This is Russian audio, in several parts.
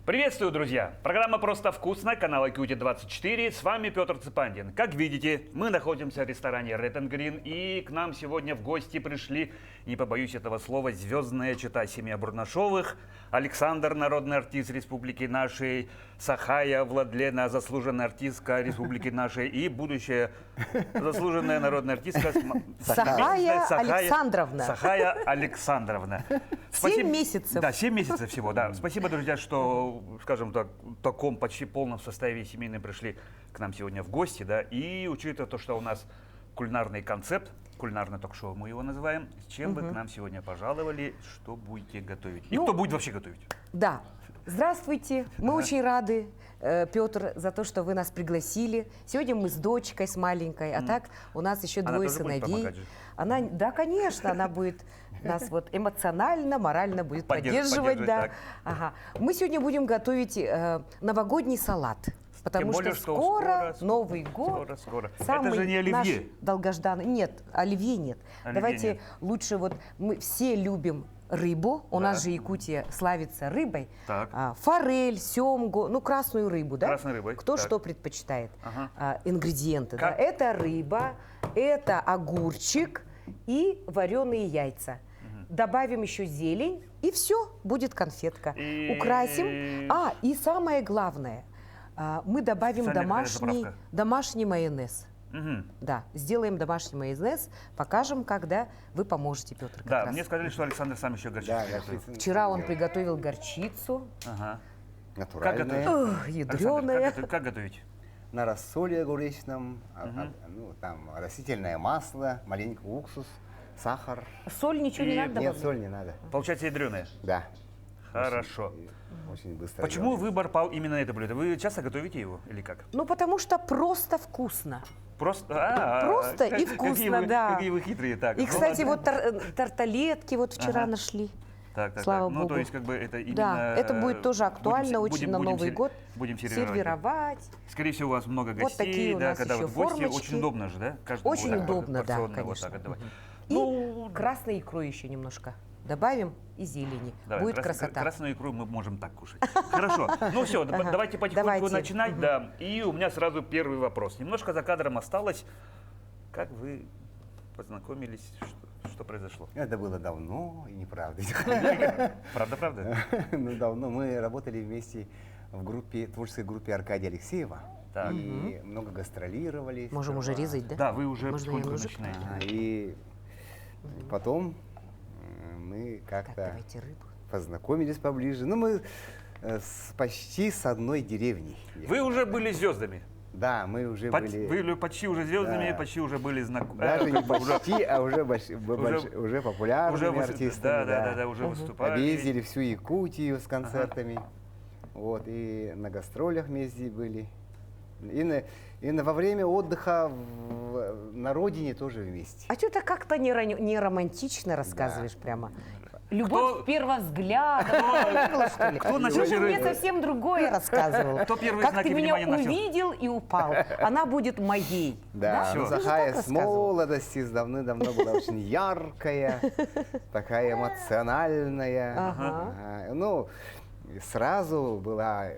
Приветствую, друзья! Программа «Просто вкусно», канал IQT24. С вами Петр Цепандин. Как видите, мы находимся в ресторане Red and Green, и к нам сегодня в гости пришли, не побоюсь этого слова, звездная чета семья Бурнашовых. Александр, народный артист республики нашей, Сахая Владлена, заслуженная артистка республики нашей, и будущая заслуженная народная артистка Сахая Александровна. Сахая Александровна. 7 месяцев. Да, 7 месяцев всего, да. Спасибо, друзья, что, скажем так, в таком почти полном составе семейном пришли к нам сегодня в гости, да. И учитывая то, что у нас кулинарный концепт, кулинарное ток-шоу мы его называем, с чем вы к нам сегодня пожаловали, что будете готовить? И кто будет вообще готовить? Да. Здравствуйте. Мы очень рады, Петр, за то, что вы нас пригласили. Сегодня мы с дочкой, с маленькой, а так у нас еще двое сыновей. Она, да, конечно, она будет нас вот эмоционально, морально будет поддерживать. Да. Ага. Мы сегодня будем готовить новогодний салат. Потому более, что скоро Новый год. Скоро. Самый Это же не оливье. наш долгожданный. Нет, оливье нет. Давайте нет. Лучше вот мы все любим рыбу. У нас же Якутия славится рыбой. Форель, семгу, ну красную рыбу, да? Красной рыбой. Кто что предпочитает? Ингредиенты. Да? Это рыба, это огурчик и вареные яйца. Добавим еще зелень, и все, будет конфетка. Украсим. И самое главное, мы добавим домашний майонез. Да, сделаем домашний майонез, покажем, когда вы поможете, Петр. Да, мне сказали, что Александр сам еще горчицу готовит. Вчера он приготовил горчицу. Натуральная. Ядреная. Как готовить? На рассоле огуречном, там растительное масло, маленький уксус, сахар. Соль ничего не надо? Нет, соль не надо. Получается ядреное? Да. Хорошо. Очень быстро. Почему выбор пал именно на это блюдо? Вы часто готовите его или как? Ну, потому что просто вкусно. Просто и вкусно, да. Какие вы хитрые. Так. И, кстати, вот тарталетки вот вчера нашли. Слава Богу. Ну, то есть, как бы это именно... Да, это будет тоже актуально очень на Новый год. Будем сервировать. Скорее всего, у вас много гостей. Вот такие у нас когда еще вот гости, формочки. очень удобно же, да? Очень удобно, да, конечно. И красной икрой еще немножко добавим и зелени. Будет красота. Красную икру мы можем так кушать. Хорошо. Ну все, давайте потихоньку начинать. Да. И у меня сразу первый вопрос. Немножко за кадром осталось. Как вы познакомились? Что произошло? Это было давно и неправда. Правда? Ну, давно. Мы работали вместе в творческой группе Аркадия Алексеева. И много гастролировали. Можем уже резать, да? Да, вы уже потихоньку начинаете. И потом мы как-то познакомились поближе. Ну, мы почти с одной деревни. Вы уже были звездами? Да, мы уже были... Вы почти уже звездами, почти уже были знакомы. Даже не почти, а уже популярными артистами. Да, уже выступали. Объездили всю Якутию с концертами. Вот, и на гастролях вместе были. И во время отдыха на родине тоже вместе. А что-то как-то не романтично рассказываешь прямо. Любовь с первого взгляда. Кто начал мне совсем другое рассказывал. Кто первые знаки внимания начал? Как ты меня увидел и упал. Она будет моей. Да, Сахая с молодости, с давным-давно была очень яркая, такая эмоциональная. Ну, сразу была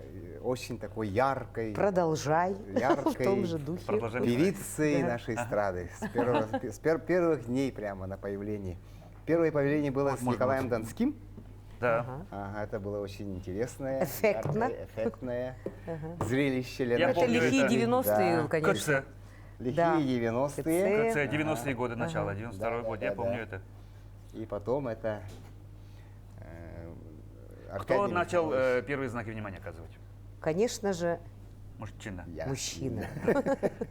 очень такой яркой. Продолжай. Яркой в том же духе. Певицей нашей эстрады. С первых дней прямо на появлении. Первое появление было с Николаем Донским. Да. Это было очень интересное, эффектное зрелище. Это лихие 90-е, конечно. Лихие 90-е. КЦ 90-е годы, начало, 92-й год, я помню это. И потом это... Кто начал первые знаки внимания оказывать? Конечно же, Мужчина. Мужчина.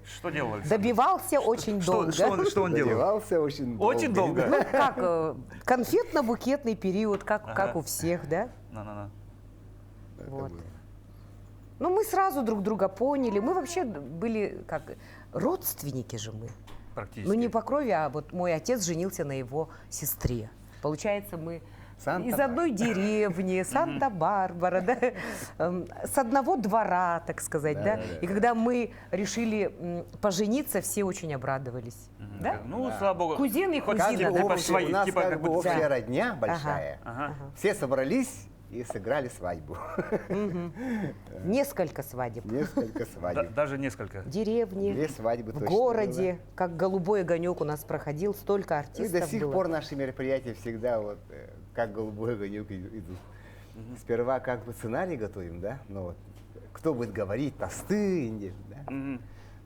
Что делал Александр? Добивался очень долго. Что он делал? Добивался очень долго. Очень долго? Ну, как конфетно-букетный период, как у всех, да? Вот. Ну, мы сразу друг друга поняли. Мы вообще были как родственники же мы. практически. Ну, не по крови, а вот мой отец женился на его сестре. Получается, мы из одной деревни, Санта-Барбара, да, с одного двора, так сказать, да. И когда мы решили пожениться, все очень обрадовались. Да? Ну, слава богу. Кузины и кузина, да? У нас как бы общая Да. родня большая. Ага. Все собрались и сыграли свадьбу. Несколько свадеб. Несколько свадеб. Даже несколько. Деревни, Две свадьбы в точно городе, как «Голубой огонек» у нас проходил, столько было. И артистов до сих было. пор наши мероприятия всегда вот как голубой огонек идут. Сперва как бы сценарий готовим, да? Ну вот, кто будет говорить, тосты, да?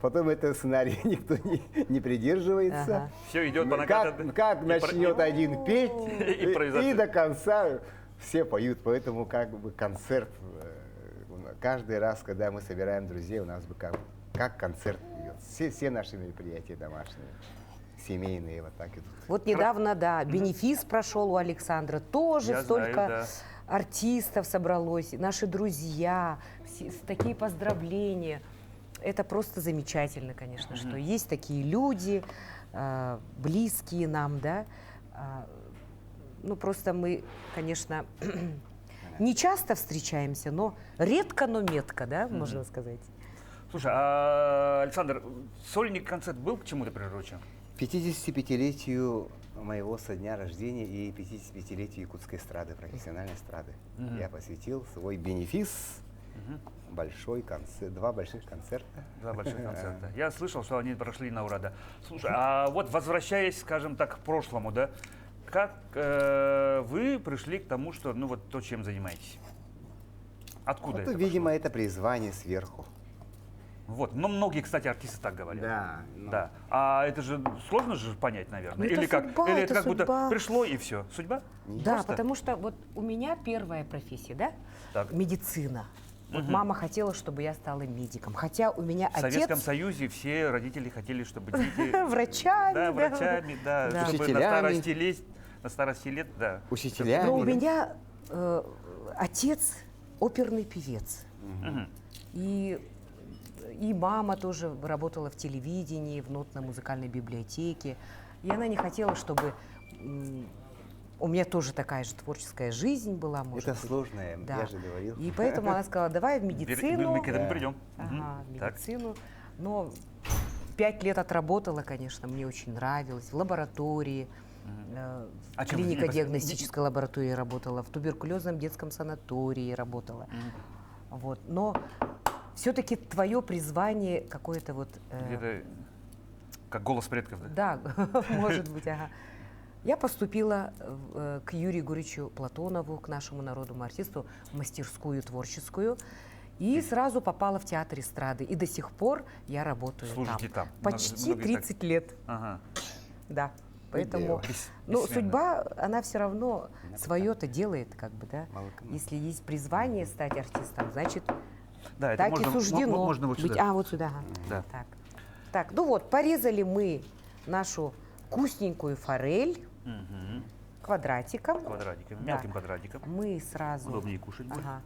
Потом это сценарий никто не придерживается. Ага. Все идет по накатанной. Как начнет один петь, и произойдет. до конца все поют. Поэтому как бы концерт, каждый раз, когда мы собираем друзей, у нас бы как концерт идет. Все наши мероприятия домашние, семейные, вот так идут. Вот недавно, да, бенефис прошел у Александра, тоже Я столько знаю, да. артистов собралось, наши друзья, такие поздравления. Это просто замечательно, конечно, что есть такие люди, близкие нам, да. Ну, просто мы, конечно, не часто встречаемся, но редко, но метко, да, можно сказать. Слушай, а, Александр, сольный концерт был к чему-то приурочен? 55-летию моего со дня рождения и 55-летию якутской эстрады, профессиональной эстрады. Я посвятил свой бенефис. Большой концерт, 2 больших концерта. 2 больших концерта. Я слышал, что они прошли на ура, да. Слушай, а вот возвращаясь, скажем так, к прошлому, да, как вы пришли к тому, что, ну вот то, чем занимаетесь? Откуда Это, это видимо, это призвание сверху. Вот, но многие, кстати, артисты так говорят. Да. Да. А это же сложно же понять, наверное. Ну, это Или как? судьба, Или это это как будто судьба. пришло и все. Судьба? Да, Просто? потому что вот у меня первая профессия, да, Так. медицина. Вот мама хотела, чтобы я стала медиком, хотя у меня В Советском отец Союзе все родители хотели, чтобы дети... врачами, Да, врачами, да. Да. Чтобы Учителями. на старости лет, да. Учителями. Но у меня отец оперный певец. И мама тоже работала в телевидении, в нотно-музыкальной библиотеке. И она не хотела, чтобы... У меня тоже такая же творческая жизнь была, может Это быть. сложное, Да. я же говорил. И поэтому она сказала, давай в медицину. Мы к этому придем. Ага, в Так. медицину. Но 5 лет отработала, конечно, мне очень нравилось. В лаборатории, А чем вы клинико-диагностической лаборатории работала, в туберкулезном детском санатории работала. Вот. Но все-таки твое призвание какое-то вот... Это как голос предков, да? Да, может быть, ага. Я поступила к Юрию Гурьевичу Платонову, к нашему народному артисту, в мастерскую творческую. И сразу попала в театр эстрады. И до сих пор я работаю Служите там. Почти Многие так. 30 лет. Ага. Да. Поэтому, ну, Бессменно. судьба, она все равно свое-то делает, как бы, да. Молоком. Если есть призвание стать артистом, значит, Да, это так можно, и суждено можно вот быть. сюда. А, вот сюда. Ага. Да. Так, ну вот, порезали мы нашу вкусненькую форель квадратиком. Квадратиком, Да. мелким квадратиком. Мы сразу... Удобнее кушать будет. Ага.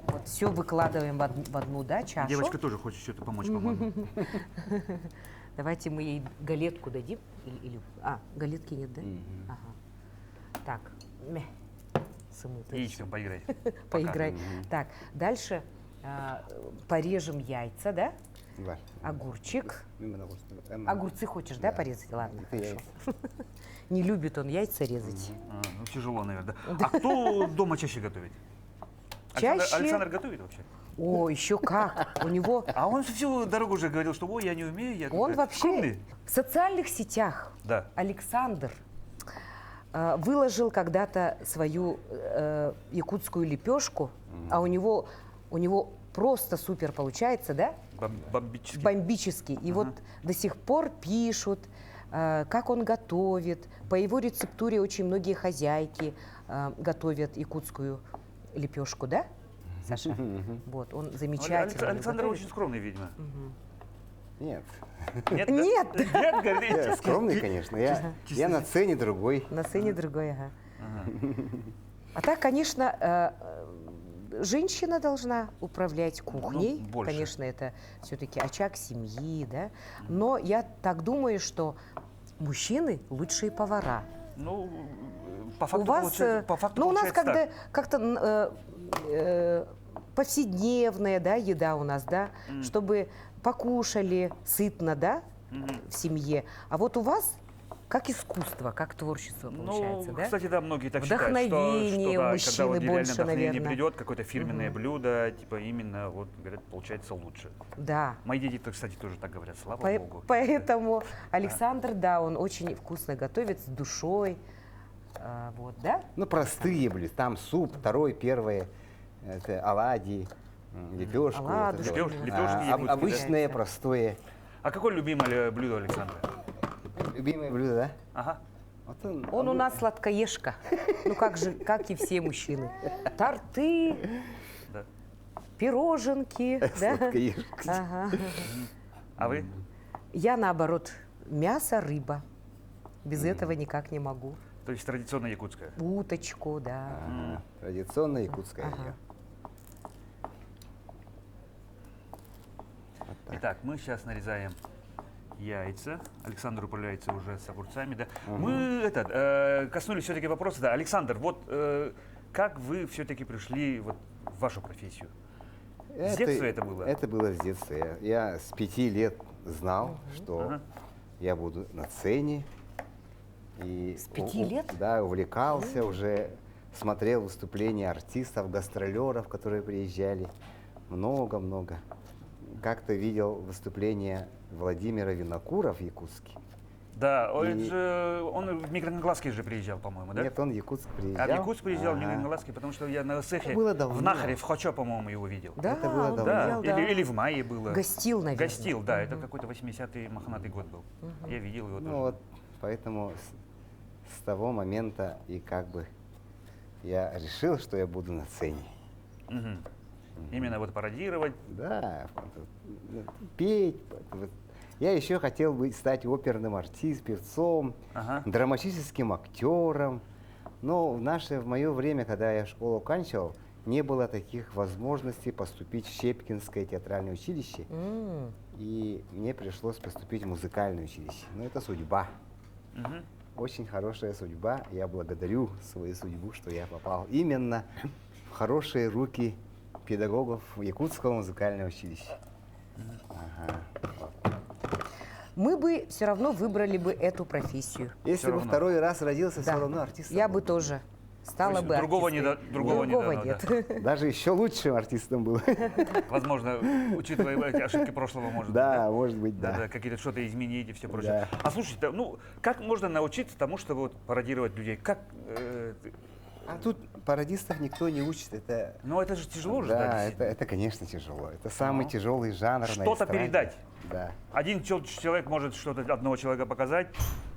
Вот все выкладываем в одну, да, чашу. Девочка тоже хочет что-то помочь, по-моему. Давайте мы ей галетку дадим. Галетки нет, да? Ага. Так, сыму-то Яичком поиграй. поиграй. Так, дальше порежем яйца, да? Да. Огурчик. Именно вот, Огурцы хочешь, да, порезать? Ладно, Это хорошо. Не любит он яйца резать. Ну, тяжело, наверное. Да. А кто дома чаще готовит? Чаще? Александр готовит вообще? О, еще как. У него... А он всю дорогу уже говорил, что ой, я не умею. Я Он такой вообще скромный. в социальных сетях, Да. Александр, выложил когда-то свою якутскую лепешку, а у него просто супер получается, да? Бомбический. Бомбический. И вот до сих пор пишут, как он готовит. По его рецептуре очень многие хозяйки готовят якутскую лепешку, да, Саша? Вот, он замечательно. Александр готовит. очень скромный, видимо. Нет. Нет? да? Нет! Нет, говорит. Я скромный, конечно. Я на сцене другой. На сцене другой, ага. А так, конечно, женщина должна управлять кухней. больше. Конечно, это все-таки очаг семьи, да. Но я так думаю, что мужчины лучшие повара. Ну, по факту У вас, получается, по факту ну, у нас получается так. как-то повседневная, да, еда у нас, да, чтобы покушали сытно, да, в семье. А вот у вас как искусство, как творчество получается, Ну, да? кстати, да, многие так считают, Вдохновение что у да, мужчины когда вот реально больше, вдохновение наверное. придет, какое-то фирменное блюдо, типа именно, вот, говорят, получается лучше. Да. Мои дети, кстати, тоже так говорят, слава богу. Поэтому Александр, да, он очень вкусно готовит, с душой. Вот, да? Ну, простые блюда. Там суп, второй, первое, это оладьи, лепешку. вот это Оладушки, вот. лепешки якутские, да? Обычное, Да. простое. А какое любимое блюдо Александра? Любимое блюдо, да? Ага. Вот Он у нас сладкоежка. Ну как же, как и все мужчины. Торты, Да. пироженки. Да? сладкоежка. Ага. А вы? Я наоборот, мясо, рыба. Без этого никак не могу. То есть традиционно якутская. Уточку, да. Ага. Традиционная якутская. Ага. еда. Вот так. Итак, мы сейчас нарезаем яйца. Александр управляется уже с огурцами, да. Мы коснулись все-таки вопроса, да. Александр, вот как вы все-таки пришли вот в вашу профессию? С детства это было? Это было с детства. Я с 5 лет знал, что Ага. я буду на сцене. И С 5 лет? Да, увлекался уже, смотрел выступления артистов, гастролеров, которые приезжали. Много-много. Как-то видел выступление Владимира Винокура в Якутске. Да, И- он в Микроглазский же приезжал, по-моему, да? Нет, он в Якутск приезжал. А в Якутск приезжал, в Ага. Микроглазский, потому что я на цехе было давно. в Нахаре, в Хочо, по-моему, его видел. Да, Это было он давно. Да, приезжал, да. или в мае было. Гостил, наверное. Гостил, да, это какой-то 80-й мохнатый год был. Я видел его тоже. Ну вот, поэтому с того момента и как бы я решил, что я буду на сцене. Мгм. Именно вот пародировать. Да, петь. Вот. Я еще хотел бы стать оперным артистом, певцом, Ага. драматическим актером. Но в мое время, когда я школу оканчивал, не было таких возможностей поступить в Щепкинское театральное училище. И мне пришлось поступить в музыкальное училище. Но это судьба. Мгм. Очень хорошая судьба. Я благодарю свою судьбу, что я попал именно в хорошие руки педагогов Якутского музыкального училища. Ага. Мы бы все равно выбрали бы эту профессию. Если Всё бы равно. второй раз родился, Да. все равно артистом. Я был. бы тоже стала То есть бы другого артисткой. другого не дано, нет. Даже еще лучшим артистом был. Возможно, учитывая эти ошибки прошлого, может быть. Да, может быть, Да, да. какие-то что-то изменить и все прочее. Да. А слушайте, ну как можно научиться тому, чтобы вот пародировать людей? Как? А тут пародистов никто не учит. Это, Ну это же тяжело же, да, да, действительно. это, конечно, тяжело. Это самый Ну. тяжелый жанр на Что-то эстраде. передать. Да. Один человек может что-то одного человека показать,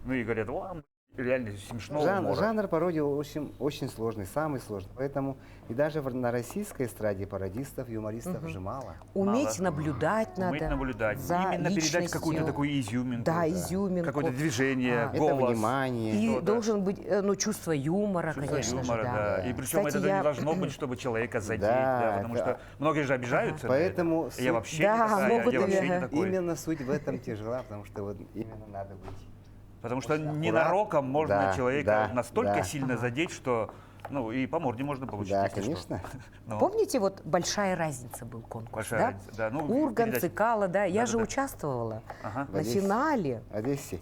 ну и говорят, о, реально смешно. умора». Жанр пародии очень, очень сложный, самый сложный. Поэтому и даже на российской эстраде пародистов, юмористов же мало. Уметь Мало. наблюдать надо. Уметь наблюдать, за именно передать личностью. какую-то такую изюминку. Да, изюминку. Какое-то движение, А, Это голос. внимание. И что-то. должен быть ну, чувство юмора, Чувство конечно юмора, же, да. да. И причем Кстати, это я- не должно быть, чтобы человека задеть, Да, да, потому это- что многие же обижаются. на это. Поэтому Я суть- вообще Да, не такая, могут я вообще не и- такой. Именно суть в этом тяжела, потому что вот именно надо быть. Потому что очень ненароком можно Да, человека да, настолько да. сильно задеть, что ну и по морде можно получить. Да, если что. конечно. Ну, Помните, вот «Большая разница» был конкурс, Большая да? разница, да. Ну, Ургант, передача. Цикало, да. Я же Да-да-да. участвовала Ага. В на Одессе. финале. В Одессе.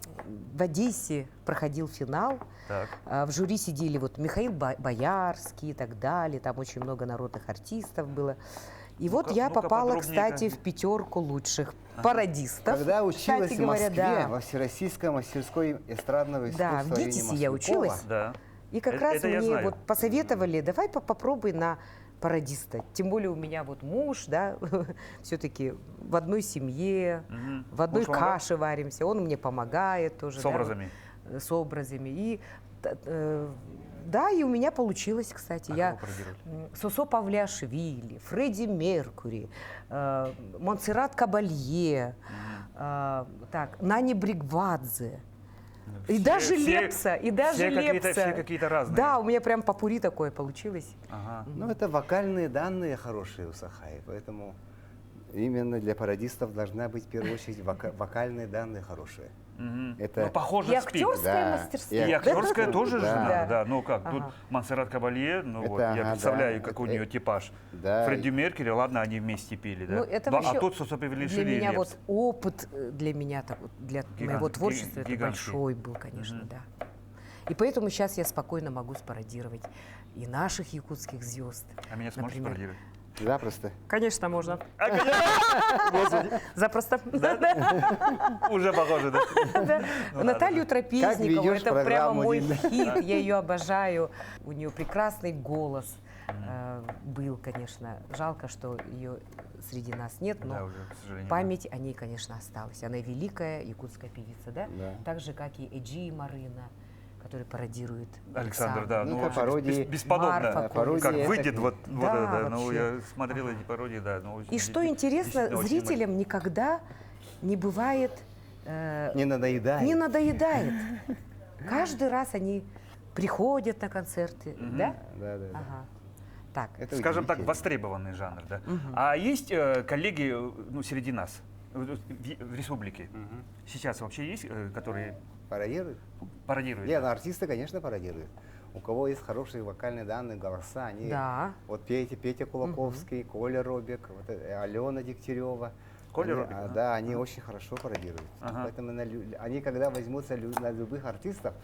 В Одессе проходил финал. Так. В жюри сидели вот Михаил Боярский и так далее. Там очень много народных артистов было. И вот Ну-ка, я ну-ка попала, подробнее-ка. кстати, в пятерку лучших пародистов. Когда училась кстати в говоря, Москве, да. во Всероссийской мастерской эстрадного искусства Да, в имени ГИТИСе я Маслякова. училась. Да. И как Это- раз это я мне знаю. вот посоветовали, давай попробуй на пародиста. Тем более у меня вот муж, да, все-таки в одной семье, Мгм. в одной Муж помогал? каше варимся. Он мне помогает тоже. С да, образами? с образами. И да, и у меня получилось, кстати. А Я кого пародировать? Сосо Павлиашвили, Фредди Меркури, Монсеррат Кабалье, так, Нани Бригвадзе. И даже лепса, и даже лепса. Все какие-то разные. Да, у меня прям попури такое получилось. Ага. Ну, это вокальные данные хорошие у Сахаи, поэтому именно для пародистов должна быть в первую очередь вокальные данные хорошие. Это Ну, похоже, И спит. актерское Да. мастерство. И актерское тоже же Да. надо, да. Ну как, Ага. тут Монсеррат Кабалье, ну вот, Это, я ага, представляю, да. какой у Это- нее типаж. да. Фредди Меркьюри, ладно, они вместе пели, да. Ну, это Да, вообще а тут, собственно, для решили меня Лепс. вот опыт для меня, для моего творчества, это гигантский. большой был, конечно, да. И поэтому сейчас я спокойно могу спародировать и наших якутских звезд. А меня сможешь например. пародировать? запросто. Конечно, можно. Господи, Запросто. уже похоже, да? Да. Наталью Трапезникову, ведешь это прямо программу, мой Нина? хит, я ее обожаю. У нее прекрасный голос был, конечно. Жалко, что ее среди нас нет, Да, но уже, к сожалению. память о ней, конечно, осталась. Она великая якутская певица, да? Да. Так же, как и Эджи Марына, который пародирует Александр, да, ну Ну, это очень пародии. бесподобно. Марфа Пародии Как это- выйдет вот Да, это, да, ну вообще. я смотрел эти пародии, да. Ну, И что интересно, действительно очень зрителям никогда не бывает, Не надоедает. не надоедает. Каждый раз они приходят на концерты, да? Да, да, да. Ага. Так, Это скажем так, удивительно. востребованный жанр, да. А есть коллеги, ну, среди нас, в республике, сейчас вообще есть, которые Пародирует? пародируют? Нет, артисты, конечно, пародируют. У кого есть хорошие вокальные данные, голоса, они... да. Вот Петя Кулаковский, Коля Робик, вот, Алена Дегтярева. Коля Они, Робик, да? Да, они очень хорошо пародируют. Ага. Поэтому они, когда возьмутся на любых артистов,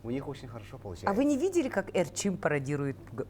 у них очень хорошо получается. А вы не видели, как Эрчим пародирует Да.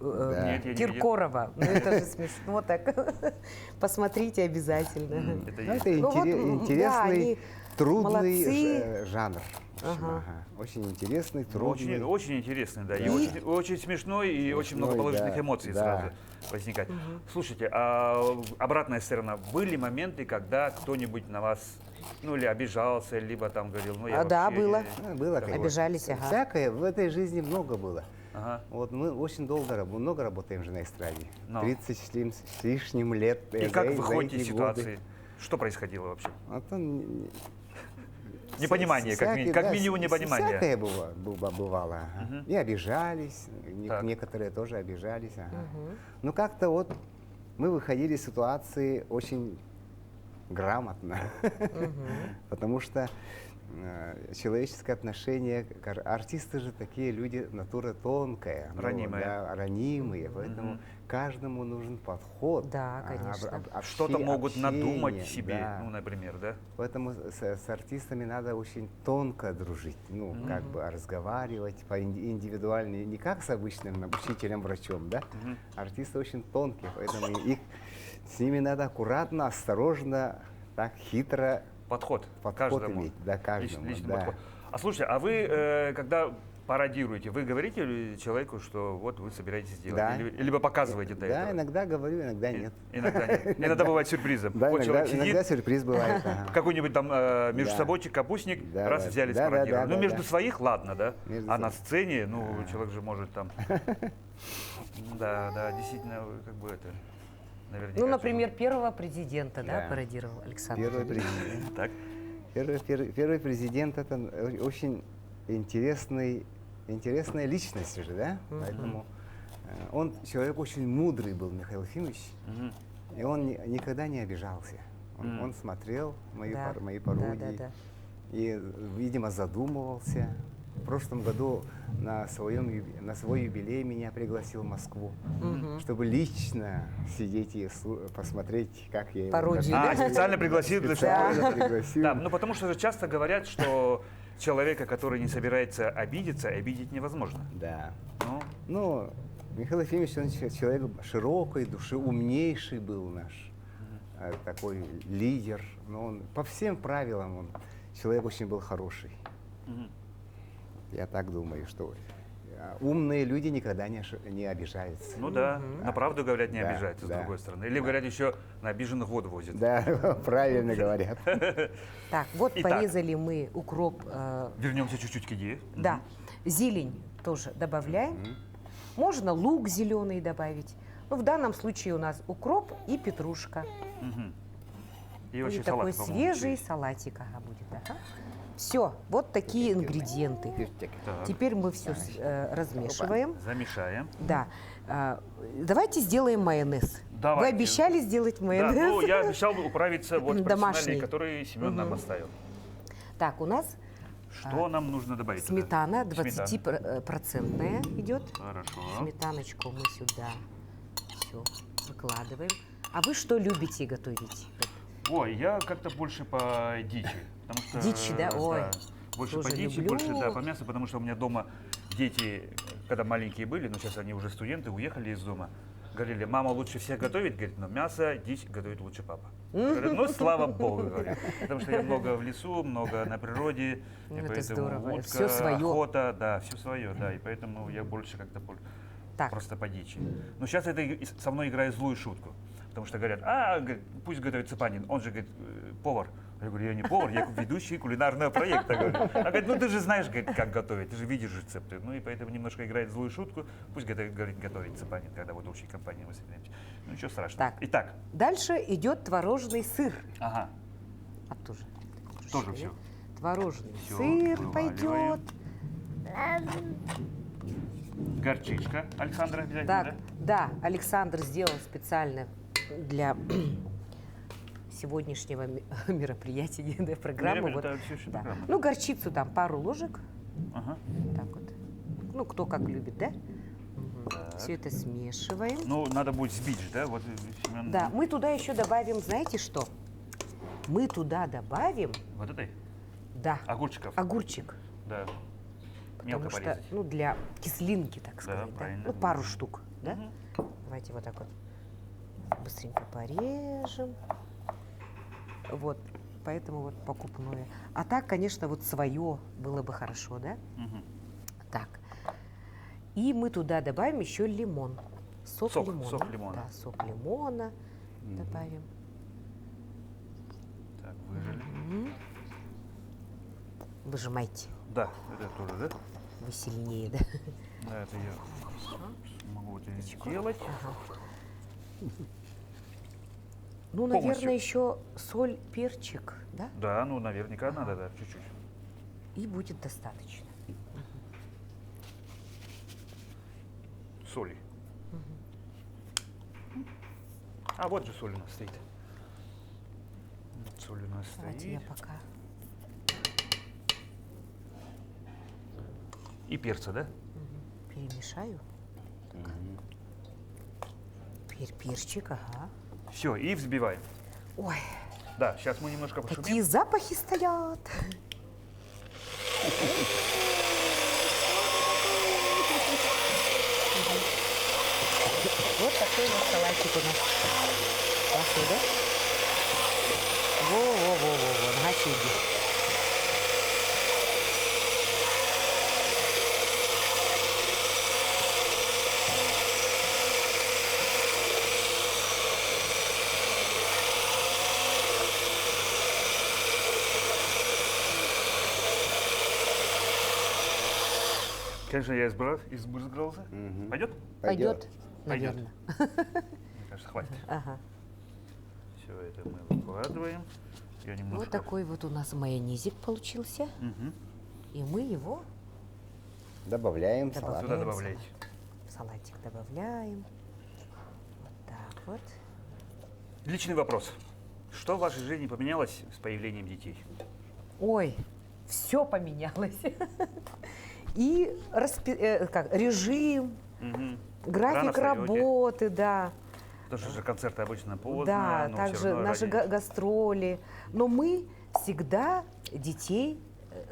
Нет, я не Киркорова? Ну это же смешно так. Посмотрите обязательно. Это Ну, есть. это Ну, вот, да, интересный, они трудный молодцы. жанр. В общем, Ага. ага. Очень интересный, Ну, трудный. Очень, очень интересный, да. И И- очень, очень смешной, и очень много Смешной, положительных да, эмоций да. сразу возникает. Слушайте, а обратная сторона. Были моменты, когда кто-нибудь на вас, ну, или обижался, либо там говорил, ну, я Да, вообще... было. Было, конечно. Обижались, ага. Всякое в этой жизни много было. Ага. Вот мы очень много работаем же на эстраде. Но. 30 с лишним лет. И как за выходите эти из годы. ситуации? Что происходило вообще? А то Непонимание, всякие, как да, минимум непонимание. Всякое бывало. Ага. И обижались, Так. некоторые тоже обижались. Ага. Но как-то вот мы выходили из ситуации очень грамотно, потому что человеческое отношение, артисты же такие люди, натура тонкая, ну, Ранимая. да, ранимые, поэтому каждому нужен подход. Да, конечно. Что-то могут надумать общение, себе, да. ну, например, да? Поэтому с артистами надо очень тонко дружить, ну, как бы разговаривать индивидуально, не как с обычным учителем, врачом, да? Артисты очень тонкие, поэтому с ними надо аккуратно, осторожно, так хитро Подход подход каждому. иметь, да, каждому, Личный да. подход. А слушайте, а вы, когда пародируете, вы говорите человеку, что вот вы собираетесь сделать? Да. Либо показываете до Да, этого? иногда говорю, иногда нет. Иногда нет. Иногда бывает сюрпризом. Да, Вот иногда, человек сидит, иногда сюрприз бывает. ага. какой-нибудь там между Да. собойчик, капустник, Да, раз да. взяли, Да, да, спародировали. да, Ну, да, между да. своих, ладно, да? Между А на собой. сцене, ну, человек же может там... Да, да, действительно, как бы это... Наверняка. Ну, например, первого президента, да, Да. пародировал Александр. Первый президент. Так. Первый президент это очень интересная личность же, да? Поэтому он человек очень мудрый был, Михаил Ефимович, и он никогда не обижался. Он смотрел мои Да. мои Да, пародии да, да. и, видимо, задумывался. В прошлом году на свой юбилей меня пригласил в Москву, чтобы лично сидеть и посмотреть, как я его Пародии, А, да? специально пригласил для того, специально пригласил. Да, ну потому что же часто говорят, что человека, который не собирается обидеться, обидеть невозможно. Да. Ну, Ну, Михаил Ефимович, он человек широкой души, умнейший был наш, такой лидер. Но он по всем правилам человек очень был хороший. Я так думаю, что умные люди никогда не обижаются. ну да, на правду говорят, не Да, обижаются, с да. другой стороны. Или говорят еще, на обиженных воду возят. Да, правильно говорят. Так, вот Итак. порезали мы укроп, Вернемся чуть-чуть к идее. да, зелень тоже добавляем. Можно лук зеленый добавить. Ну, в данном случае у нас укроп и петрушка. Мгм. И И вообще такой салат, по-моему, свежий есть. салатик ага, будет. Ага. Все, вот такие ингредиенты. Перчик. Так, Теперь мы все размешиваем. замешаем. Да. Давайте сделаем майонез. Давайте. Вы обещали сделать Да, майонез? ну я обещал управиться вот Домашний. профессиональный, который Семен нам оставил. Так, у нас Что нам нужно добавить? туда? сметана Сметана. 20% идет. Хорошо. Сметаночку мы сюда все выкладываем. А вы что любите готовить? Ой, я как-то больше по дичи. Потому что, Дичи, да? Ой, больше тоже по дичи, люблю. больше да, по мясу, потому что у меня дома дети, когда маленькие были, но сейчас они уже студенты, уехали из дома, говорили, мама лучше всех готовит, говорит, но мясо, дичь готовит лучше папа. Говорю, ну, слава богу, говорю. Потому что я много в лесу, много на природе, и Ну, это поэтому здорово. утка, Всё своё. охота, да, все свое, да, и поэтому я больше как-то Так. просто по дичи. Но сейчас это со мной играет злую шутку. Потому что говорят, говорит, пусть готовит Цепанин, он же, говорит, повар. Я говорю, я не повар, я ведущий кулинарного проекта. Говорю. А говорит, ну ты же знаешь, говорит, как готовить, ты же видишь рецепты. Ну и поэтому немножко играет злую шутку, пусть готовит Цепанин, когда вот общей компанией мы собираемся. Ну ничего страшного. Так. Итак, Дальше идет творожный сыр. ага, Оттуда. тоже все. Творожный Всё, сыр вываливаем. пойдет. Горчичка Александра обязательно, Так, да, Александр сделал специально для сегодняшнего мероприятия, да, программы. Вот, Это всё да. программа. Ну, горчицу там пару ложек. Ага. Так вот. Ну, кто как любит, да? Так. Все это смешиваем. Ну, надо будет сбить же, да? Вот, Семен, Да, мы туда еще добавим, знаете что? Мы туда добавим, Вот этой? да, Огурчиков? огурчик. Да. Мелко Потому что, порезать. ну, для кислинки, так сказать, да? правильно. Ну, пару штук, да? Мгм. Давайте вот так вот быстренько порежем. Вот, поэтому вот покупное. А так, конечно, вот свое было бы хорошо, да? Мгм. Так. И мы туда добавим еще лимон. Сок Сок, лимона. сок лимона. Да, сок лимона добавим. Так, выжили. Мгм. Выжимайте. Да, это тоже, да? Вы сильнее, да? Да, это я могу это сделать. Ага. Ну, Полностью. наверное, еще соль, перчик, да? Да, ну наверняка надо, да, чуть-чуть. И будет достаточно. Соли. А вот же соль у нас стоит. Вот соль у нас Давайте я стоит. пока. И перца, да? Перемешаю. Перчик, ага. Все, и взбиваем. Ой, Да, сейчас мы немножко пошумим. какие запахи стоят. Вот такой вот салатик у нас. Классный, да? Во-во-во-во-во, нагачиги. Конечно, я избрызгался. Пойдет? Пойдет, Пойдет. наверное. Мне кажется, хватит. Ага. Все это мы выкладываем. Я немножко... Вот такой вот у нас майонезик получился. Мгм. И мы его Добавляем Добавляем. салат. Сюда добавляйте. в салатик добавляем. Вот так вот. Личный вопрос. Что в вашей жизни поменялось с появлением детей? Ой, все поменялось. И режим, Мгм. график Рано встаёте? работы, да. Потому что концерты обычно поздно, Да, но также всё равно наши ради- гастроли. Но мы всегда детей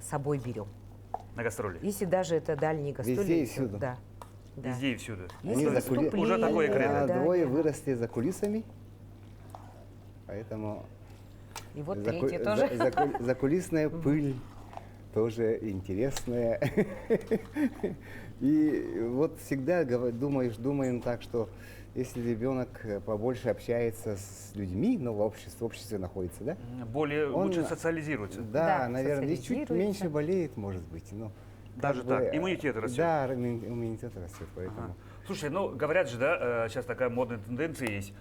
с собой берем. на гастроли. Если даже это дальние гастроли. Везде и всё, всюду. Да. Да. Везде и всюду. Есть Они за кули- выступления, Уже такое кредо. да, Двое да. выросли за кулисами, поэтому И вот за ку- третий за- тоже. закулисная пыль тоже интересная. И вот всегда думаем так, что если ребенок побольше общается с людьми, ну, в обществе находится, да? Более Он- лучше социализируется. Да, Да, наверное, и чуть социализируется. меньше болеет, может быть. Ну, Даже как бы, так, иммунитет растет. Да, иммунитет растет, поэтому. Слушай, ну говорят же, да, сейчас такая модная тенденция есть.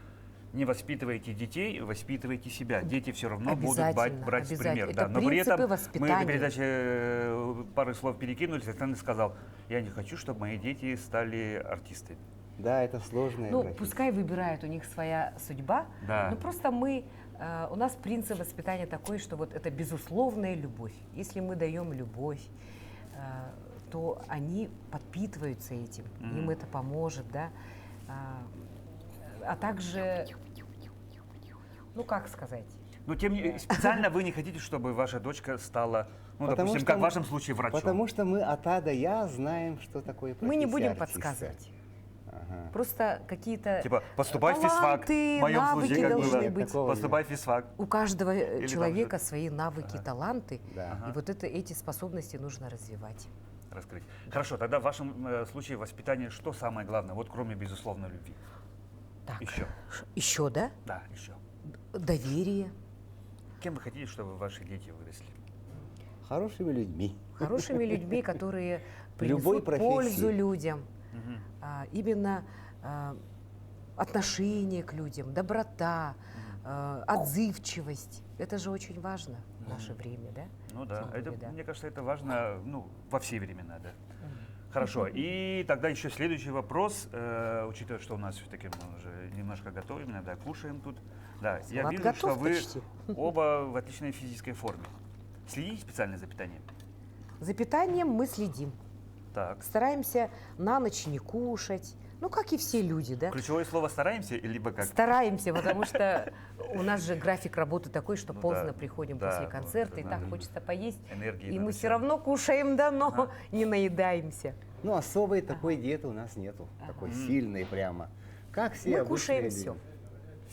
не воспитываете детей, воспитываете себя. Дети все равно будут Обязательно, брать обязательно. пример. Это Но при этом принципы мы воспитания. на передаче пару слов перекинулись, Александр сказал, я не хочу, чтобы мои дети стали артистами. Да, это сложная Ну, профессия. пускай выбирают, у них своя судьба. Да. Но просто у нас принцип воспитания такой, что вот это безусловная любовь. Если мы даем любовь, то они подпитываются этим, им это поможет, да. А также, ну как сказать? Но тем не менее, специально вы не хотите, чтобы ваша дочка стала, ну, Потому допустим, что как в мы- вашем случае, врачом. Потому что мы от А до Я знаем, что такое профессия Мы не будем артиста. подсказывать. Ага. Просто какие-то Типа, поступай в физфак. таланты, В моем навыки случае, как должны было. быть. Такого Поступай в физфак. У каждого там человека свои навыки, таланты, Да. и вот эти способности нужно развивать. Раскрыть. Хорошо, тогда в вашем случае воспитание что самое главное, вот кроме безусловной любви? Так, Еще. еще, да? Да, еще. Доверие, Кем вы хотите, чтобы ваши дети выросли? Хорошими людьми. хорошими людьми, которые Любой принесут профессии. пользу людям. Именно отношение к людям, доброта, отзывчивость. Это же очень важно в наше время, да? Ну да, Тем более, это, да. мне кажется, это важно, ну, во все времена, да. Хорошо, и тогда еще следующий вопрос, учитывая, что у нас все-таки мы уже немножко готовим, иногда кушаем тут. Да, я Салат вижу, готов что вы почти. оба в отличной физической форме. Следите специально за питанием? За питанием мы следим. Так. Стараемся на ночь не кушать. Ну, как и все люди, да? Ключевое слово «стараемся» либо как? Стараемся, потому что у нас же график работы такой, что Ну поздно да, приходим да, после вот концерта, это и так надо. хочется поесть. Энергии И надо мы все всё. равно кушаем, да, но не наедаемся. Ну, особой такой диеты у нас нету. Такой сильной прямо. Как все Мы обычные кушаем люди. все.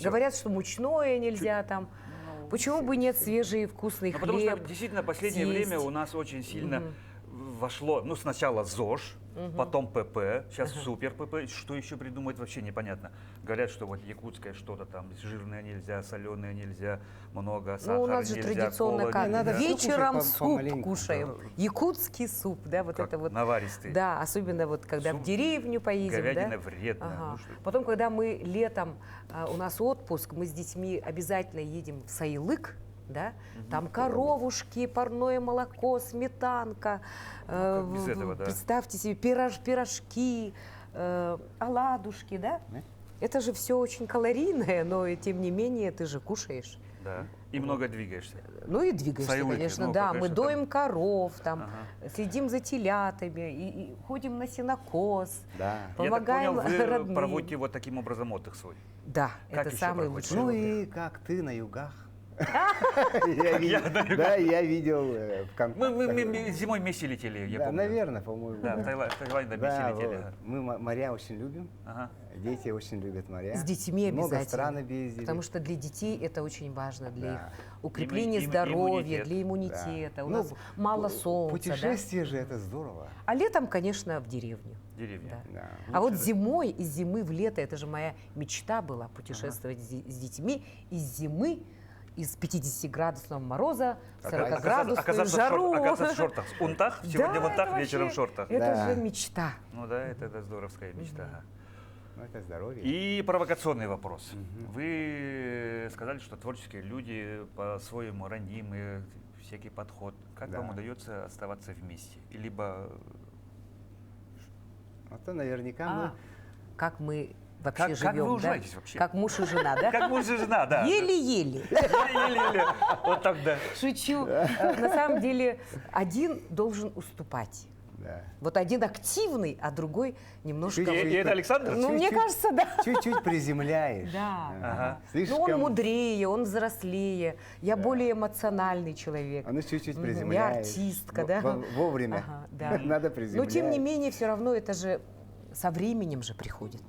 Говорят, что мучное нельзя там. Почему бы нет свежий вкусный Ну, потому что хлеб? действительно в последнее съесть? время у нас очень сильно вошло, ну, сначала ЗОЖ, потом ПП, сейчас супер ПП. Что еще придумать, вообще непонятно. Говорят, что вот якутское что-то там, жирное нельзя, соленое нельзя, много сахара Ну, у нас же нельзя, традиционно кола как? надо всё Вечером кушать суп помаленьку. кушаем. Якутский суп, да, вот Как это вот. наваристый. Да, особенно вот когда Суп, в деревню поедем, говядина да. вредно. Ага. Ну, что- Потом, когда мы летом, у нас отпуск, мы с детьми обязательно едем в Сайлык, да, там коровушки, парное молоко, сметанка, как без этого, да. представьте себе, пирожки, оладушки, да. Это же все очень калорийное, но и тем не менее ты же кушаешь. Да. И много двигаешься. Ну и двигаешься, Сайлыки, конечно, ну, да. конечно, Мы доим там- коров, там, следим за телятами, и ходим на сенокос, Да. помогаем Я так понял, вы родным. проводите вот таким образом отдых свой. Да, Как это еще самый проходит? лучший Ну отдых. и как ты на югах. Да, я видел в Мы зимой вместе летели, я Да, помню. наверное, по-моему. Да, в Таиланде вместе Да, летели. вот. Мы моря очень любим. Ага. Дети очень любят моря. С детьми Много обязательно. стран объездили. Потому что для детей это очень важно, для Да. их укрепления Иммунитет. здоровья, для Да. иммунитета. У Ну, нас мало солнца, да? Путешествие же это здорово. А летом, конечно, в деревню. Деревня. Да. Да. А вот зимой, из зимы в лето, это же моя мечта была, путешествовать с детьми из зимы, из 50-градусного мороза в 40-градусную Оказаться жару. в шортах. В унтах, сегодня в Да, унтах, это вечером в вообще- шортах. Это Да. же мечта. Ну да, это здоровская мечта. ага. Ну, это здоровье. И провокационный вопрос. Вы сказали, что творческие люди по-своему ранимые, всякий подход. Как Да. вам удается оставаться вместе? И либо А то наверняка Как мы вообще Как живем, вы да? уживаетесь вообще? Как муж и жена, да? как муж и жена, да. Еле-еле. Еле-еле. Вот так, да. Шучу. На самом деле один должен уступать. мы... Да. Вот один активный, а другой немножко... И это Александр? Ну, мне кажется, да. Чуть-чуть приземляешь. Да. Ага. Ну, Слишком... он мудрее, он взрослее. Я более эмоциональный человек. А ну чуть-чуть Я приземляешь. артистка, да. Вовремя. Ага, да. Надо Но приземлять. тем не менее, все равно это же со временем же приходит.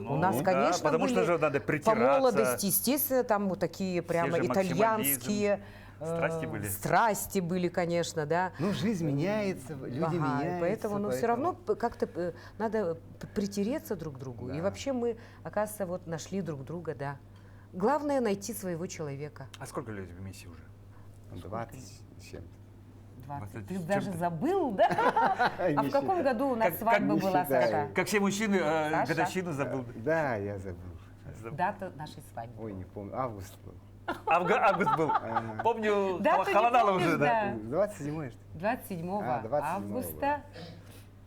У нас, Ну, да, конечно, потому что были же надо по притираться. молодости, естественно, там вот такие прямо же итальянские Страсти были. страсти были, конечно, да. Ну, жизнь меняется, люди Ага, и меняются. поэтому, но все равно как-то надо притереться друг к другу. И Да. вообще мы, оказывается, вот нашли друг друга, да. Главное найти своего человека. А сколько лет вместе уже? 20 с чем-то. 20. Ты Чем даже ты? забыл, да? А в каком году у нас Как свадьба не была, считаю. Саша? Как все мужчины, Саша? годовщину забыл. Да, я забыл. дата нашей свадьбы. Ой, не помню. Август был. Август был. Ага. Помню, Дату не холодало помнишь, уже, да. да. 27-е, что ли? 27 А, 27 августа.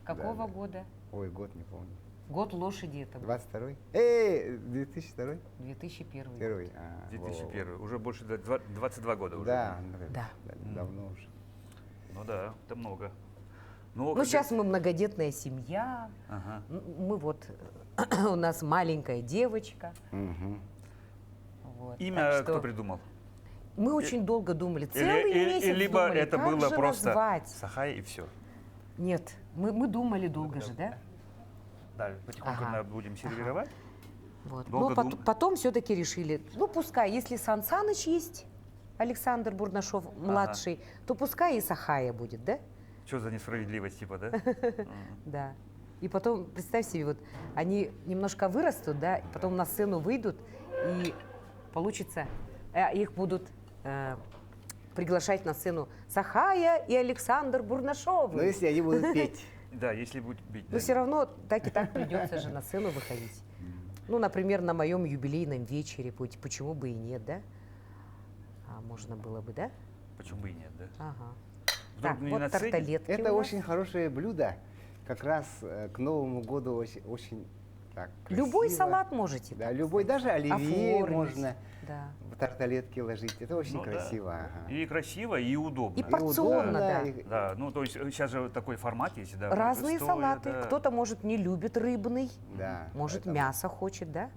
Какого Да, да. года? Ой, год не помню. Год лошади это был. 22-й? 2002-й? 2001 год. Первый. 2001. Уже больше 22 года уже. Да, Да. давно уже. Ну да, это много. Но, Ну, как сейчас мы многодетная семья. Ага. Мы вот, у нас маленькая девочка. Мгм. Вот. Имя Так что кто придумал? мы очень долго думали, целый месяц либо думали, это как было же просто назвать. Сахай и все. Нет, мы думали долго же, да? Да, потихоньку Ага. будем сервировать. Вот. Долго Но дум- потом все-таки решили, ну пускай, если Сан Саныч есть, Александр Бурнашов младший, то пускай и Сахая будет, да? Что за несправедливость, типа, да? Да. И потом, представь себе, вот они немножко вырастут, да, и потом на сцену выйдут, и получится, их будут приглашать на сцену Сахая и Александр Бурнашовы. Но если они будут петь. Да, если будет бить. Но все равно так и так придется же на сцену выходить. Ну, например, на моем юбилейном вечере, почему бы и нет, да? А можно было бы, да? Почему бы и нет, да? Ага. Вдруг Так, не вот на сцене? тарталетки Это у нас. очень хорошее блюдо. Как раз к Новому году очень так Любой красиво. салат можете. Да, так любой, сказать, даже оливье оформить. можно Да. в тарталетки ложить. Это очень Ну да. красиво. Ага. И красиво, и удобно. И порционно, да. и- Да, ну то есть сейчас же такой формат есть, да. Разные стоя, салаты. да. Кто-то, может, не любит рыбный, Да, может, поэтому мясо хочет, да?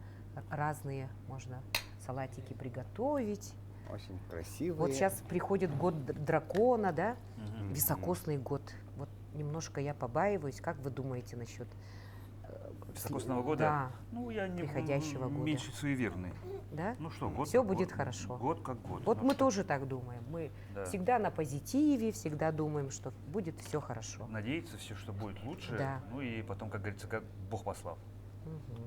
Разные можно салатики приготовить. Очень красивые. Вот сейчас приходит год дракона, да? Мгм. Високосный год. Вот немножко я побаиваюсь. Как вы думаете насчет Високосного года? Да, Ну, я не приходящего года. меньше суеверный. да? Ну что, год Всё как будет год. хорошо. Год как год. Вот Ну мы что, тоже так думаем. Мы Да. всегда на позитиве, всегда думаем, что будет все хорошо. надеяться все, что будет лучше. Да. Ну и потом, как говорится, как Бог послал. Мгм.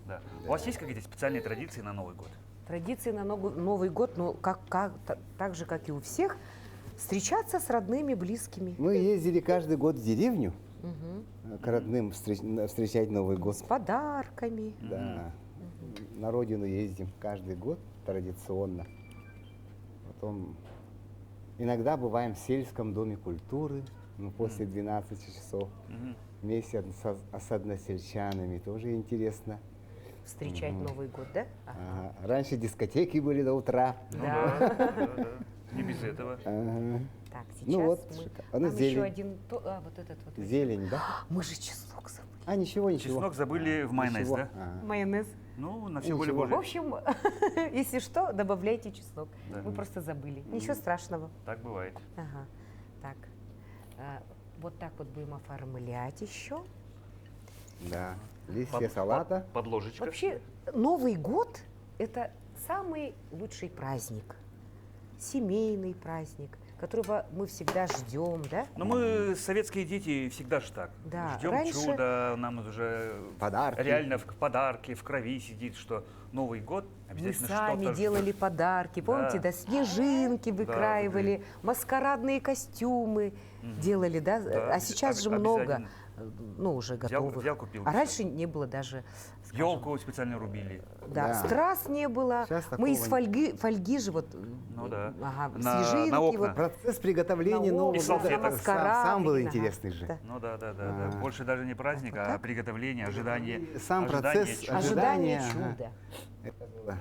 Да. У вас есть какие-то специальные традиции на Новый год? Традиции на Новый год, ну, так же, как и у всех, встречаться с родными, близкими. Мы ездили каждый год в деревню Мгм. к родным встречать Новый год. С подарками. Да. На родину ездим каждый год традиционно. Потом иногда бываем в сельском доме культуры, ну, после 12 часов. Мгм. Вместе с односельчанами. Тоже интересно. Встречать Новый год, да? Ага. Раньше дискотеки были до утра. Ну Да. да. Не без этого. Ага. Так, сейчас Ну вот, мы... шикарно. Нам еще Зелень. один... вот этот вот. Зелень, да? Мы же чеснок забыли. А, ничего, ничего. Чеснок забыли в майонез, Ничего. да? Ага. Майонез. Ну, на все более Ничего. В Божие. общем, если что, добавляйте чеснок. Да. Мы просто забыли. Ничего страшного. Так бывает. Ага. Так. Вот так вот будем оформлять еще. Да. Листья Под- салата. Под ложечкой. Вообще, Новый год – это самый лучший праздник. Семейный праздник, которого мы всегда ждем, да? Но мы, советские дети, всегда же так. Да, Ждем раньше- чуда, нам уже Подарки. реально в подарки, в крови сидит, что Новый год Мы обязательно сами что-то. делали подарки, помните, да, снежинки выкраивали, маскарадные костюмы делали, да? Да, А сейчас же обязательно. много, ну, уже готовых. взял, купил, А всё. раньше не было даже, скажем, Елку специально рубили. да, Да. страз не было. Сейчас Мы из такого фольги же вот, Ну да. ага, На снежинки, окна. вот, Процесс приготовления на Нового И окна, года салфеток. на сам, маскарад сам был именно. интересный же. Да. Ну да. Больше даже не праздник, а приготовление, ожидание. Сам ожидание процесс чуда. Ожидание ага. чуда. Это было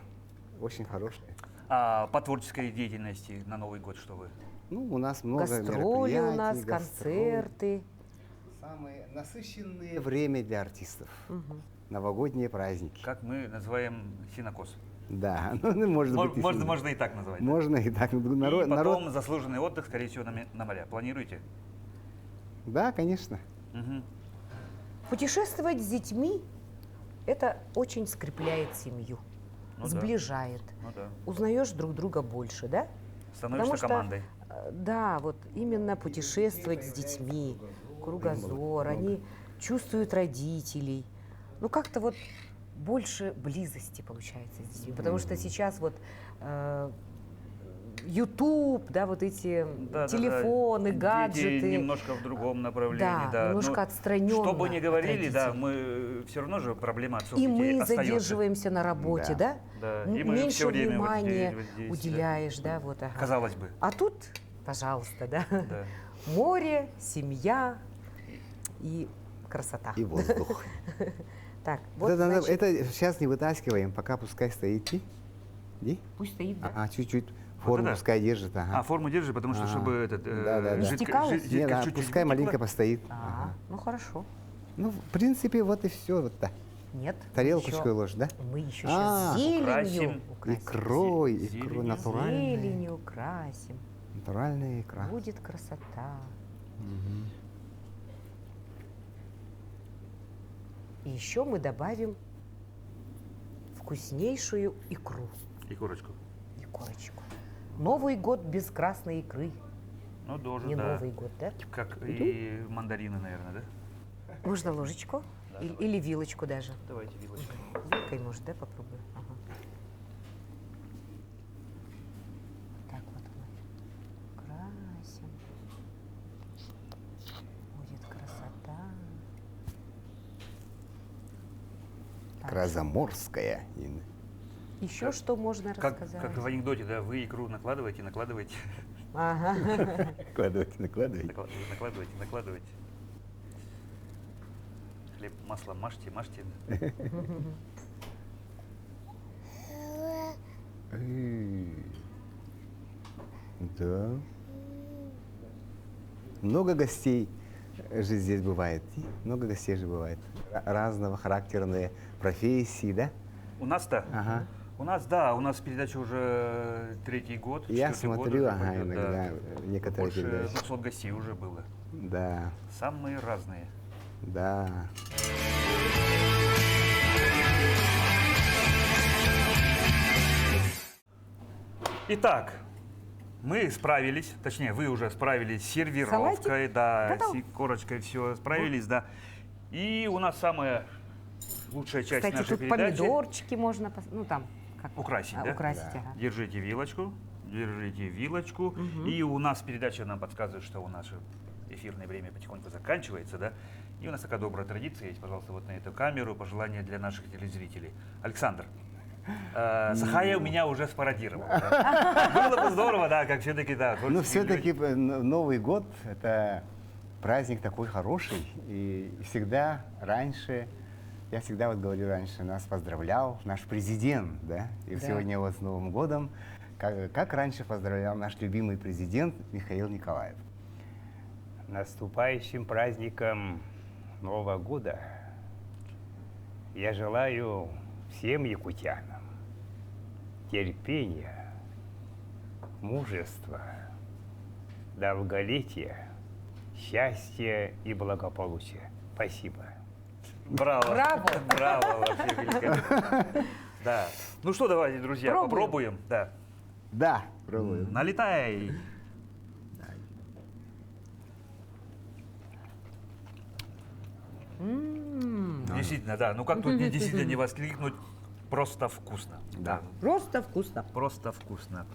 очень хорошее. А по творческой деятельности на Новый год что вы? Ну, у нас много Гастроли мероприятий, у нас, гастроли. концерты. Самое насыщенное время для артистов. Новогодние праздники. Как мы называем синокос. Да, ну, может быть, и Можно, сильно. можно и так назвать. да? Можно и так. И Народ, потом заслуженный отдых, скорее всего, на моря. Планируете? Да, конечно. Мгм. Путешествовать с детьми – это очень скрепляет семью, Ну да. сближает. Ну да. Узнаешь друг друга больше, да? Становишься командой. Да, вот именно путешествовать с детьми, кругозор, они чувствуют родителей. Ну, как-то вот больше близости получается с детьми. Потому что сейчас вот YouTube, да, вот эти телефоны, гаджеты. Дети немножко в другом направлении, Да, да. немножко отстраненно Что бы ни от говорили, да, родителей. мы все равно же проблема отцов И детей мы остается. задерживаемся на работе, да? Да, и мы Меньше всё время внимания воздействие, уделяешь, да, вот. Ага. Казалось бы. А тут, пожалуйста, да, Да. море, семья и красота. И воздух. Так, вот, Это значит, сейчас не вытаскиваем, пока пускай стоит. Иди. пусть стоит, да. Ага, чуть-чуть. Форму это? пускай держит. А, Ага. форму держи, потому что, Ага. чтобы этот, Да. Стекалось? Не, жидкость да, чуть-чуть пускай вытекла. маленько постоит. А, ну хорошо. Ну, в принципе, вот и все. Вот, да. Нет. Тарелочку еще- ложь, да? Мы еще А, сейчас зеленью украсим. украсим. Икрой, Зеленью. икрой натуральная. Зеленью украсим. Натуральная икра. Будет красота. И еще мы добавим вкуснейшую икру. И курочку. И корочку. Новый год без красной икры. Ну, тоже, Не да. Новый год, да? Как и мандарины, наверное, да? Можно ложечку? Да, Или, давай. или вилочку даже. Давайте вилочку. Вилкой, может, да, попробую? Ага. Так вот мы красим. Будет красота. Так, Икра заморская. еще что можно Как рассказать? в анекдоте, да, вы икру накладываете. Ага. Накладывайте. Накладывайте. Хлеб, масло мажьте. Да. Много гостей же здесь бывает. Много гостей же бывает. Разного характерные профессии, да? У нас-то? Ага. У нас передача уже 3-й год. Я 4-й год смотрю, уже ага, пойдет, иногда да. некоторые Больше передачи. 200 гостей уже было. Да, Самые разные. да. Итак, мы справились, точнее, вы уже справились с сервировкой, Салатик да, готов. с корочкой, все справились, да. И у нас самая лучшая часть Кстати, нашей тут передачи. помидорчики можно, ну там, как Украсить, да? украсить, Да. ага. Держите вилочку. И у нас передача нам подсказывает, что у нас эфирное время потихоньку заканчивается, да. И у нас такая добрая традиция есть, пожалуйста, вот на эту камеру, пожелания для наших телезрителей. Александр, Сахая у меня уже спародировал. Да. Было бы здорово, да, как все-таки, да. Ну, творческие все-таки люди. Новый год – это праздник такой хороший. И всегда раньше, я всегда вот говорю раньше, нас поздравлял наш президент, да. И Да. сегодня вот с Новым годом, как раньше поздравлял наш любимый президент Михаил Николаев. Наступающим праздником Нового года я желаю всем якутянам терпения, мужества, долголетия, счастья и благополучия. Спасибо. Браво. Браво. Браво, вообще великолепно. Да. Ну что, давайте, друзья, Пробуем. попробуем. Да. Да, пробую. Налетай. Действительно, да. Ну как тут действительно не воскликнуть? Просто вкусно. Да. Просто вкусно. Просто вкусно.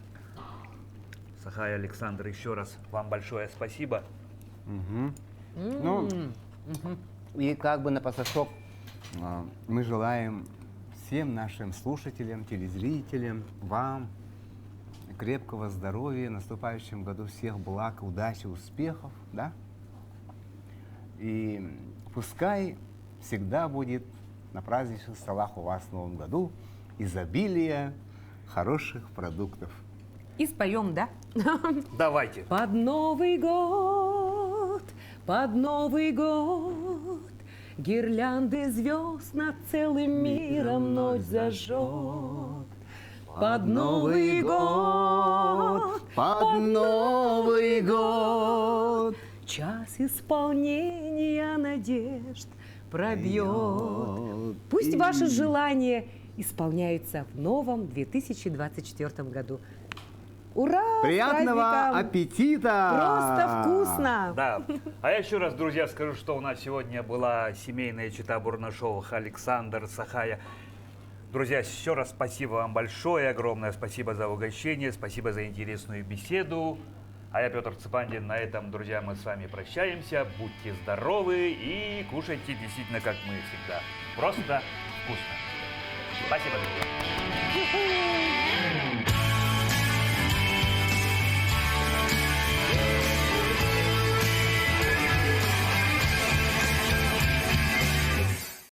Сахай, Александр, еще раз вам большое спасибо. Ну, и как бы на пасашок мы желаем всем нашим слушателям, телезрителям, вам крепкого здоровья, в наступающем году всех благ, удачи, успехов, да? И пускай всегда будет на праздничных столах у вас в Новом году изобилие хороших продуктов. И споем, да? Давайте. Под Новый год, гирлянды звезд над целым миром ночь зажжет. Под Новый год, под Новый год час исполнения надежд пробьет. Пусть ваши желания исполняются в новом 2024 году. Ура! с Приятного праздником! аппетита! Просто вкусно! Да. А я еще раз, друзья, скажу, что у нас сегодня была семейная чета Бурнашовых, Александр, Сахая. Друзья, еще раз спасибо вам большое, огромное спасибо за угощение, спасибо за интересную беседу. А я, Петр Цепандин, на этом, друзья, мы с вами прощаемся. Будьте здоровы и кушайте действительно, как мы всегда. Просто вкусно. Спасибо, друзья.